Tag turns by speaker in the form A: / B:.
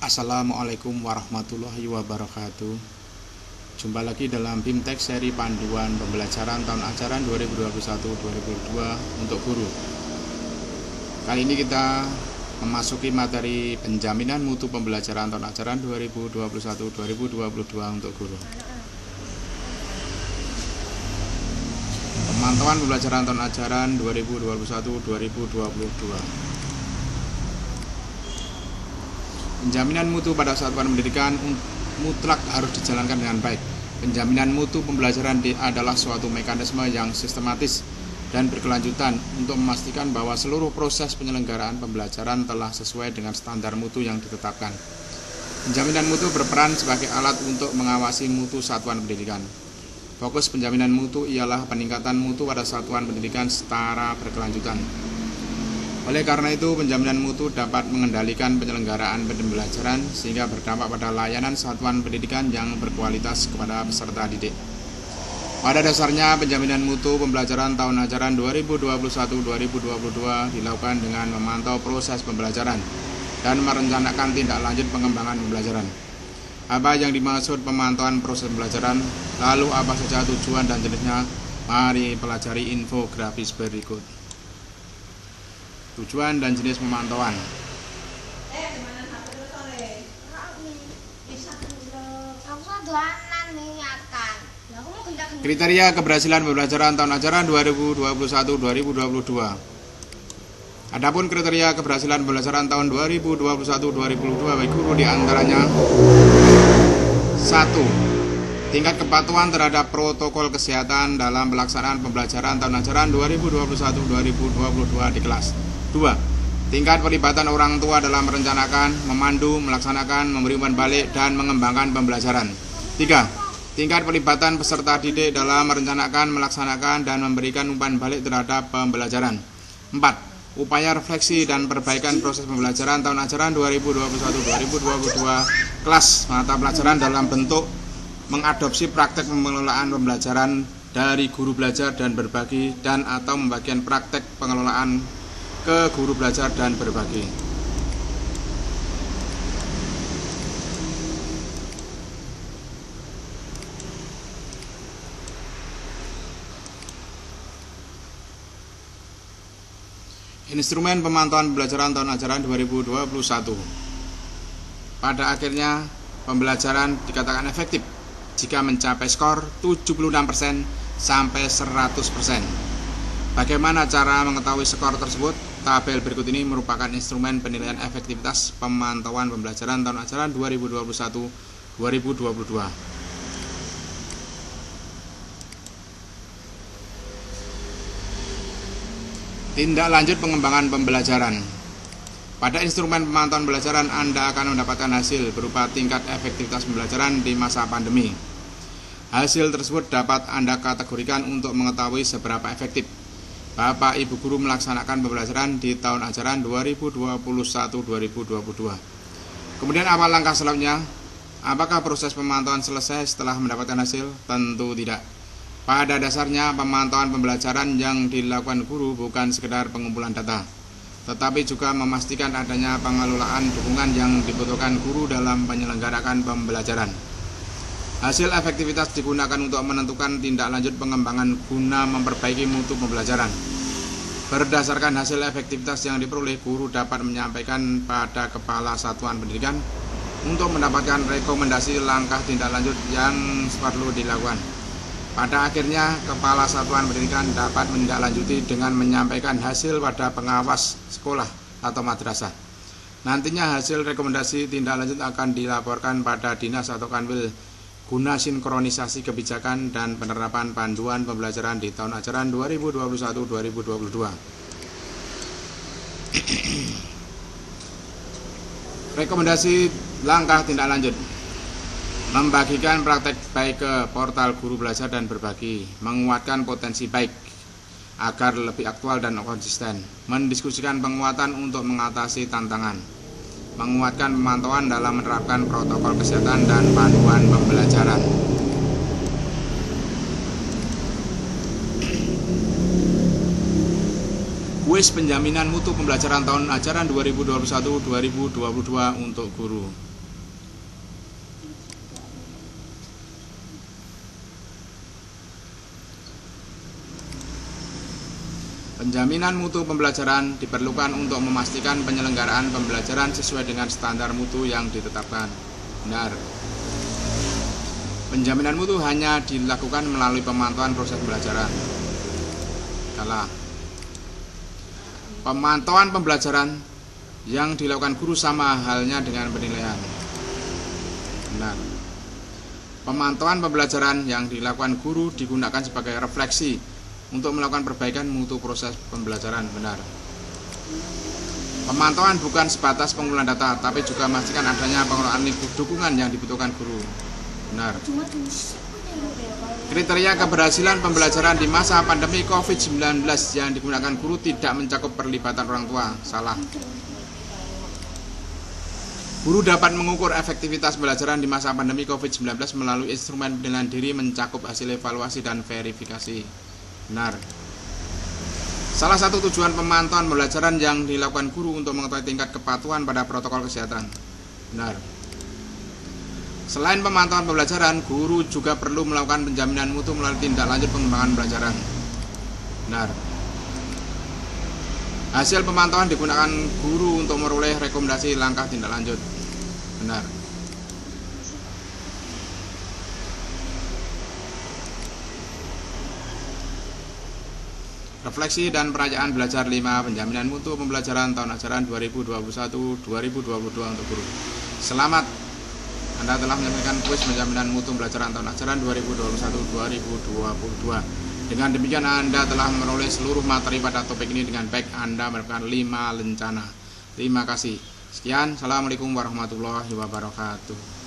A: Assalamualaikum warahmatullahi wabarakatuh. Jumpa lagi dalam BIMTEK seri panduan pembelajaran tahun ajaran 2021-2022 untuk guru. Kali ini kita memasuki materi penjaminan mutu pembelajaran tahun ajaran 2021-2022 untuk guru. Pemantauan pembelajaran tahun ajaran 2021-2022. Penjaminan mutu pada satuan pendidikan mutlak harus dijalankan dengan baik. Penjaminan mutu pembelajaran adalah suatu mekanisme yang sistematis dan berkelanjutan untuk memastikan bahwa seluruh proses penyelenggaraan pembelajaran telah sesuai dengan standar mutu yang ditetapkan. Penjaminan mutu berperan sebagai alat untuk mengawasi mutu satuan pendidikan. Fokus penjaminan mutu ialah peningkatan mutu pada satuan pendidikan secara berkelanjutan. Oleh karena itu, penjaminan mutu dapat mengendalikan penyelenggaraan pembelajaran sehingga berdampak pada layanan satuan pendidikan yang berkualitas kepada peserta didik. Pada dasarnya, penjaminan mutu pembelajaran tahun ajaran 2021-2022 dilakukan dengan memantau proses pembelajaran dan merencanakan tindak lanjut pengembangan pembelajaran. Apa yang dimaksud pemantauan proses pembelajaran, lalu apa saja tujuan dan jenisnya? Mari pelajari infografis berikut. Tujuan dan jenis pemantauan. Kriteria keberhasilan pembelajaran tahun ajaran 2021-2022. Adapun kriteria keberhasilan pembelajaran tahun 2021-2022 bagi guru diantaranya: 1. Tingkat kepatuhan terhadap protokol kesehatan dalam pelaksanaan pembelajaran tahun ajaran 2021-2022 di kelas. 2. Tingkat pelibatan orang tua dalam merencanakan, memandu, melaksanakan, memberi umpan balik, dan mengembangkan pembelajaran. 3. Tingkat pelibatan peserta didik dalam merencanakan, melaksanakan, dan memberikan umpan balik terhadap pembelajaran. 4. Upaya refleksi dan perbaikan proses pembelajaran tahun ajaran 2021-2022 kelas mata pelajaran dalam bentuk mengadopsi praktek pengelolaan pembelajaran dari guru belajar dan berbagi dan atau membagikan praktek pengelolaan ke guru belajar dan berbagi. Instrumen pemantauan pembelajaran tahun ajaran 2021. Pada akhirnya, pembelajaran dikatakan efektif jika mencapai skor 76% sampai 100%. Bagaimana cara mengetahui skor tersebut? Tabel berikut ini merupakan instrumen penilaian efektivitas pemantauan pembelajaran tahun ajaran 2021-2022. Tindak lanjut pengembangan pembelajaran. Pada instrumen pemantauan pembelajaran, Anda akan mendapatkan hasil berupa tingkat efektivitas pembelajaran di masa pandemi. Hasil tersebut dapat Anda kategorikan untuk mengetahui seberapa efektif Bapak Ibu guru melaksanakan pembelajaran di tahun ajaran 2021-2022. Kemudian apa langkah selanjutnya? Apakah proses pemantauan selesai setelah mendapatkan hasil? Tentu tidak. Pada dasarnya, pemantauan pembelajaran yang dilakukan guru bukan sekedar pengumpulan data, tetapi juga memastikan adanya pengelolaan dukungan yang dibutuhkan guru dalam menyelenggarakan pembelajaran. Hasil efektivitas digunakan untuk menentukan tindak lanjut pengembangan guna memperbaiki mutu pembelajaran. Berdasarkan hasil efektivitas yang diperoleh, guru dapat menyampaikan pada kepala satuan pendidikan untuk mendapatkan rekomendasi langkah tindak lanjut yang perlu dilakukan. Pada akhirnya, kepala satuan pendidikan dapat menindaklanjuti dengan menyampaikan hasil pada pengawas sekolah atau madrasah. Nantinya hasil rekomendasi tindak lanjut akan dilaporkan pada dinas atau kanwil guna sinkronisasi kebijakan dan penerapan panduan pembelajaran di tahun ajaran 2021-2022. Rekomendasi langkah tindak lanjut: membagikan praktek baik ke portal guru belajar dan berbagi, menguatkan potensi baik agar lebih aktual dan konsisten, mendiskusikan penguatan untuk mengatasi tantangan, menguatkan pemantauan dalam menerapkan protokol kesehatan dan panduan pembelajaran. Kuis penjaminan mutu pembelajaran tahun ajaran 2021-2022 untuk guru. Penjaminan mutu pembelajaran diperlukan untuk memastikan penyelenggaraan pembelajaran sesuai dengan standar mutu yang ditetapkan. Benar. Penjaminan mutu hanya dilakukan melalui pemantauan proses pembelajaran. Salah. Pemantauan pembelajaran yang dilakukan guru sama halnya dengan penilaian. Benar. Pemantauan pembelajaran yang dilakukan guru digunakan sebagai refleksi untuk melakukan perbaikan mutu proses pembelajaran. Benar. Pemantauan bukan sebatas pengumpulan data, tapi juga memastikan adanya pengelolaan dukungan yang dibutuhkan guru. Benar. Kriteria keberhasilan pembelajaran di masa pandemi COVID-19 yang digunakan guru tidak mencakup perlibatan orang tua. Salah. Guru dapat mengukur efektivitas pembelajaran di masa pandemi COVID-19 melalui instrumen penilaian diri mencakup hasil evaluasi dan verifikasi. Benar. Salah satu tujuan pemantauan pembelajaran yang dilakukan guru untuk mengetahui tingkat kepatuhan pada protokol kesehatan. Benar. Selain pemantauan pembelajaran, guru juga perlu melakukan penjaminan mutu melalui tindak lanjut pengembangan pembelajaran. Benar. Hasil pemantauan digunakan guru untuk memperoleh rekomendasi langkah tindak lanjut. Benar. Refleksi dan perayaan belajar 5 penjaminan mutu pembelajaran tahun ajaran 2021-2022 untuk guru. Selamat, Anda telah menyelesaikan kuis penjaminan mutu pembelajaran tahun ajaran 2021-2022. Dengan demikian Anda telah memperoleh seluruh materi pada topik ini dengan baik. Anda mendapatkan 5 lencana. Terima kasih. Sekian, Assalamualaikum warahmatullahi wabarakatuh.